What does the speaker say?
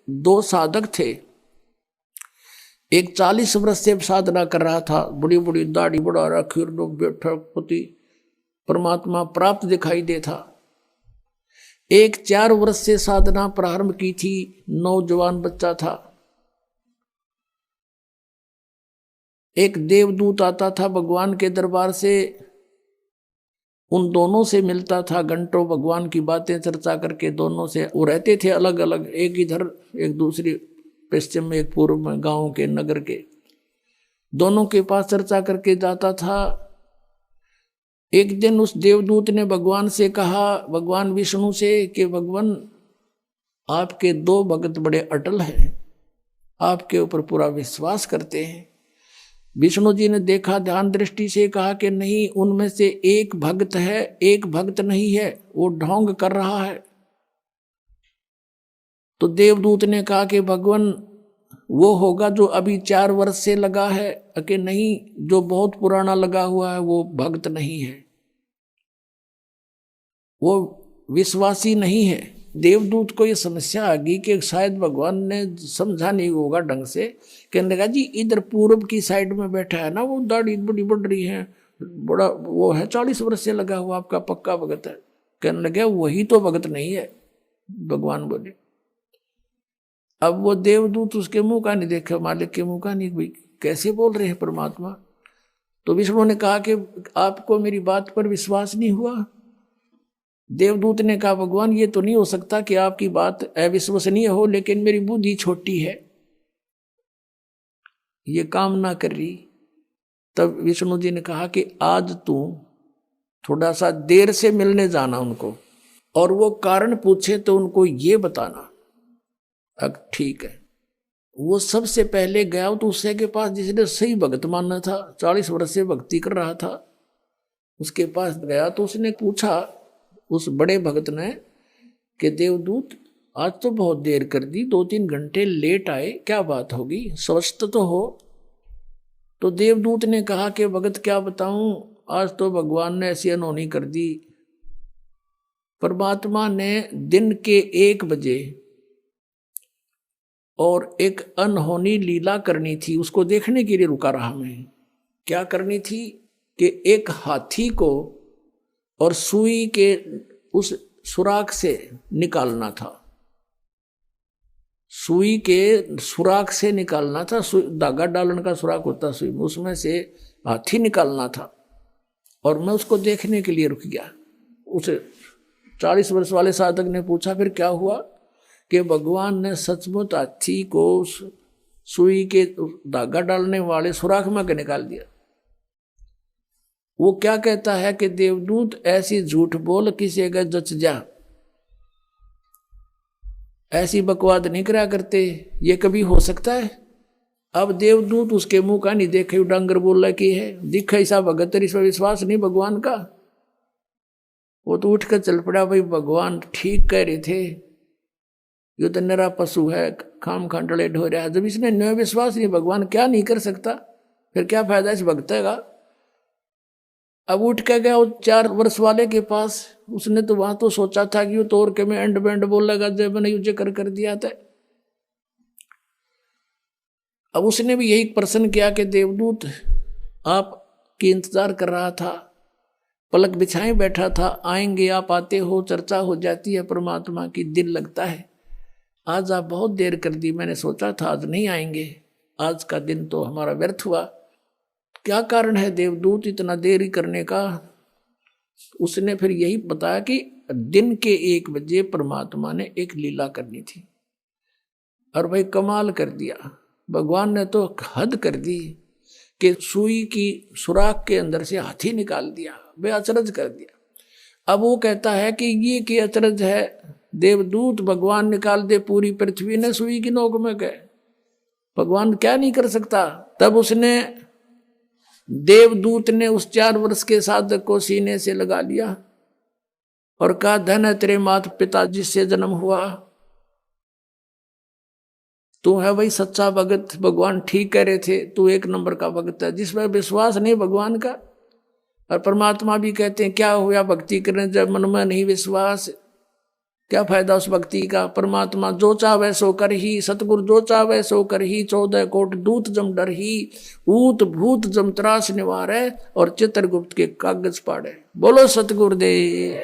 दो साधक थे। एक 40 वर्ष से साधना कर रहा था, बड़ी बड़ी दाढ़ी बढ़ा रखी और बैठा पति परमात्मा प्राप्त दिखाई देता। एक 4 वर्ष से साधना प्रारंभ की थी, नौजवान बच्चा था। एक देवदूत आता था भगवान के दरबार से, उन दोनों से मिलता था, घंटों भगवान की बातें चर्चा करके दोनों से। वो रहते थे अलग अलग, एक इधर एक दूसरी पश्चिम में एक पूर्व में, गांव के नगर के। दोनों के पास चर्चा करके जाता था। एक दिन उस देवदूत ने भगवान से कहा, भगवान विष्णु से, कि भगवान आपके 2 भक्त बड़े अटल हैं, आपके ऊपर पूरा विश्वास करते हैं। विष्णु जी ने देखा, ध्यान दृष्टि से कहा कि नहीं, उनमें से एक भक्त है, एक भक्त नहीं है, वो ढोंग कर रहा है। तो देवदूत ने कहा कि भगवान वो होगा जो अभी 4 वर्ष से लगा है, कि नहीं, जो बहुत पुराना लगा हुआ है वो भक्त नहीं है, वो विश्वासी नहीं है। देवदूत को ये समस्या आ गई कि शायद भगवान ने समझा नहीं होगा ढंग से। कहने लगा, जी इधर पूर्व की साइड में बैठा है ना, वो दाढ़ी बड़ी बढ़ रही है, बड़ा वो है, 40 वर्ष से लगा हुआ, आपका पक्का भगत है। कहने लगा, वही तो भगत नहीं है। भगवान बोले। अब वो देवदूत उसके मुंह का नहीं देखा, मालिक के मुंह का नहीं, भाई कैसे बोल रहे हैं परमात्मा। तो विष्णु ने कहा कि आपको मेरी बात पर विश्वास नहीं हुआ। देवदूत ने कहा, भगवान ये तो नहीं हो सकता कि आपकी बात अविश्वसनीय हो, लेकिन मेरी बुद्धि छोटी है, ये काम ना कर रही। तब विष्णु जी ने कहा कि आज तू थोड़ा सा देर से मिलने जाना उनको, और वो कारण पूछे तो उनको ये बताना। अब ठीक है। वो सबसे पहले गया तो उससे के पास जिसने सही भगत मानना था, 40 वर्ष से भक्ति कर रहा था, उसके पास गया तो उसने पूछा उस बड़े भगत ने कि देवदूत आज तो बहुत देर कर दी, 2-3 घंटे लेट आए, क्या बात होगी, स्वस्थ तो हो। तो देवदूत ने कहा कि भगत क्या बताऊं, आज तो भगवान ने ऐसी अनहोनी कर दी। परमात्मा ने दिन के 1 बजे और एक अनहोनी लीला करनी थी, उसको देखने के लिए रुका रहा मैं। क्या करनी थी कि एक हाथी को और सुई के उस सुराख से निकालना था, सुई के सुराख से निकालना था। धागा डालने का सुराख होता सुई में, उसमें से हाथी निकालना था। और मैं उसको देखने के लिए रुक गया। उसे 40 वर्ष वाले साधक ने पूछा, फिर क्या हुआ? कि भगवान ने सचमुच हाथी को सुई के धागा डालने वाले सुराख में निकाल दिया। वो क्या कहता है कि देवदूत ऐसी झूठ बोल किसी का जच जा, ऐसी बकवाद नहीं करा करते, ये कभी हो सकता है? अब देवदूत उसके मुंह का नहीं देखे, डांगर बोल रहा कि है दिखा ऐसा भगत, इस पर विश्वास नहीं भगवान का। वो तो उठ कर चल पड़ा, भाई भगवान ठीक कह रहे थे, ये तो निरा पशु है, खाम खांडले ढो रहा है। जब इसने न विश्वास नहीं, भगवान क्या नहीं कर सकता, फिर क्या फायदा इस भक्त का। अब उठ के गया वो 4 वर्ष वाले के पास। उसने तो वहां तो सोचा था कि वो तोड़ के मैं एंड बैंड बोल लगा, जब मैंने युज कर दिया था। अब उसने भी यही प्रश्न किया कि देवदूत आपकी इंतजार कर रहा था, पलक बिछाए बैठा था, आएंगे आप, आते हो, चर्चा हो जाती है परमात्मा की, दिल लगता है। आज आप बहुत देर कर दी, मैंने सोचा था आज नहीं आएंगे, आज का दिन तो हमारा व्यर्थ हुआ। क्या कारण है देवदूत इतना देरी करने का? उसने फिर यही बताया कि दिन के 1 बजे परमात्मा ने एक लीला करनी थी। और भाई कमाल कर दिया, भगवान ने तो हद कर दी कि सुई की सुराख के अंदर से हाथी निकाल दिया, वे अचरज कर दिया। अब वो कहता है कि ये कि अचरज है देवदूत, भगवान निकाल दे पूरी पृथ्वी ने सुई की नोक में गए, भगवान क्या नहीं कर सकता। तब उसने देवदूत ने उस 4 वर्ष के साधक को सीने से लगा लिया और कहा, धन है तेरे माता पिता जिससे जन्म हुआ, तू है वही सच्चा भगत, भगवान ठीक कह रहे थे, तू 1 नंबर का भगत है। जिसमें विश्वास नहीं भगवान का। और परमात्मा भी कहते हैं क्या हुआ भक्ति करने जब मन में नहीं विश्वास, क्या फायदा उस भक्ति का। परमात्मा जो चाहे सो कर ही, सतगुरु जो चाहे सो कर ही, 14 कोट दूत जम डर ही, ऊत भूत जम त्रास निवारे, और चित्रगुप्त के कागज पाड़े। बोलो सतगुरुदेव।